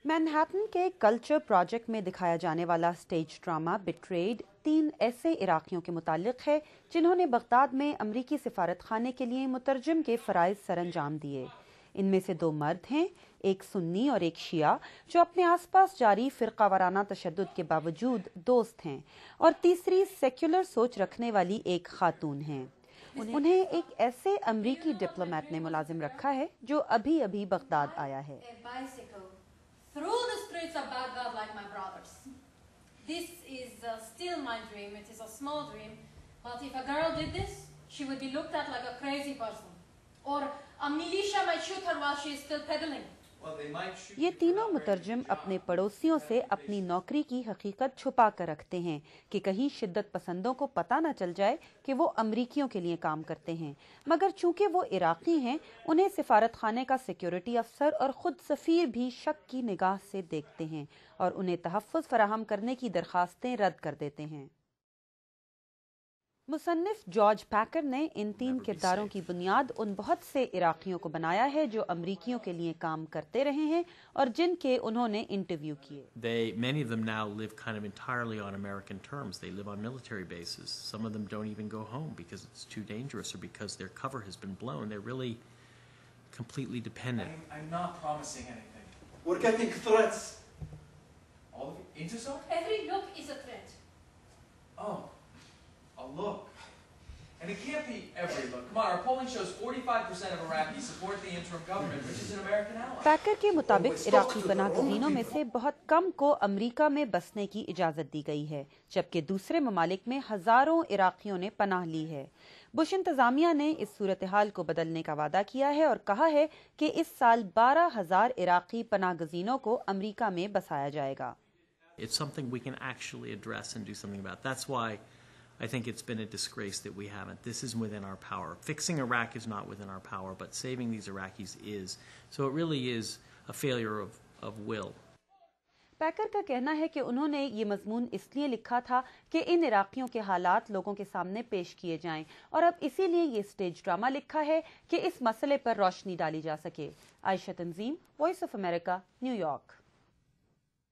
Manhattan के culture project में दिखाया जाने वाला स्टेज ड्रामा बिट्रेड 3 ऐसे इराकियों के मुतालिक है जिन्होंने बगदाद में अमरीकी सिफारत खाने के लिए मुतरजम के फ़राइज़ सरअंजाम दिए। इनमें से 2 मर्द हैं, एक सुन्नी और एक शिया, जो अपने आसपास जारी फ़िरका वाराना तशद्दुद के बावजूद दोस्त हैं, और तीसरी सेक्युलर सोच रखने वाली एक खातून हैं। उन्हें एक ऐसे अमरीकी डिप्लोमेट ने मुलाजिम रखा है जो अभी अभी बगदाद आया है। Through the streets of Baghdad like my brothers. This is still my dream. It is a small dream. But if a girl did this, she would be looked at like a crazy person. Or a militia might shoot her while she is still pedaling. ये तीनों मुतरजम अपने पड़ोसियों से अपनी नौकरी की हकीकत छुपा कर रखते हैं कि कहीं शिद्दत पसंदों को पता न चल जाए कि वो अमरीकियों के लिए काम करते हैं। मगर चूंकि वो इराकी हैं, उन्हें सिफारत खाने का सिक्योरिटी अफसर और खुद सफीर भी शक की निगाह से देखते हैं और उन्हें तहफ़्फ़ुज़ फराहम करने की दरखास्तें रद्द कर देते हैं। मुसन्निफ जॉर्ज पैकर ने इन 3 किरदारों की बुनियाद उन बहुत से इराकियों को बनाया है जो अमरीकियों के लिए काम करते रहे हैं और जिनके उन्होंने इंटरव्यू किए। Many of them now live kind of entirely on American terms. They live on military bases. Some of them don't even go home because it's too dangerous or because their cover has been blown. They're really completely dependent. I'm not promising anything. We're getting threats. All of you? Intisar? Every look is a threat. Oh. A look. And it can't be every look. Come on, our polling shows 45% of Iraqis support the interim government, which is an American ally. पैकर के मुताबिक इराकी पनाहगज़ीनों में से बहुत कम को America में बसने की इजाज़त दी गई है, जबकि दूसरे ममालिक में हज़ारों इराकियों ने पनाह ली है। बुश इंतज़ामिया ने इस सूरत हाल को बदलने का वादा किया है और कहा है कि इस साल 12,000 इराकी पनाहगज़ीनों को अमेरिका में बसाया जाएगा। It's something we can actually address and do something about. That's why I think it's been a disgrace that we haven't. This isn't within our power. Fixing Iraq is not within our power, but saving these Iraqis is. So it really is a failure of will. पैकर का कहना है कि उन्होंने ये मजमून इसलिए लिखा था कि इन इराकियों के हालात लोगों के सामने पेश किए जाएं और अब इसीलिए ये स्टेज ड्रामा लिखा है कि इस मसले पर रोशनी डाली जा सके। आयशा तंजीम, वॉइस ऑफ अमेरिका, न्यूयॉर्क।